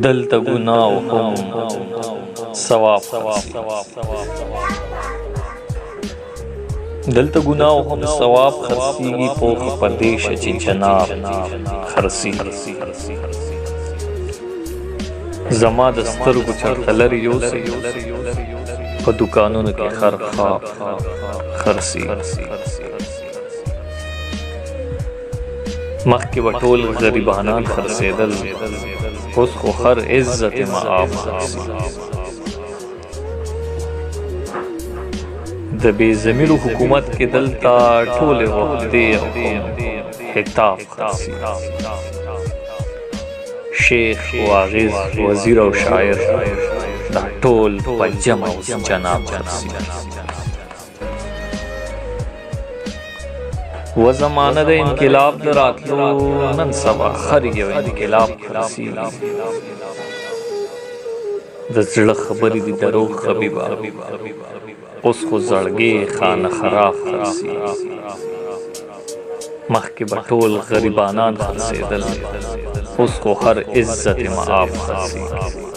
دلته ګناه هم ثواب خرڅي دلته ګناه هم ثواب خرڅيږي پوخ پردیش چې جناب خرڅي زما د سترګو چرته لري یوسي په دکانونو کې خرخا خرڅي مخکې به ټول غریبانان خرڅېدل اوس خو هر عزت معاف خرڅي د بې ضمیرو حکومت کې دلته ټولې وحدې او حتاف خرڅي شیخ واعظ وزیر او شاعر دا ټول په جمع اوس جناب خرڅي و زمانه د انقلاب د راتلو نن سبا هر یو انقلاب خرڅي د زړه خبرې دي دروغ حبیبه اوس خو زړګي خانه خراب خرڅي مخکې به ټول غریبانان خرڅېدل اوس خو هر عزت معاف خرڅي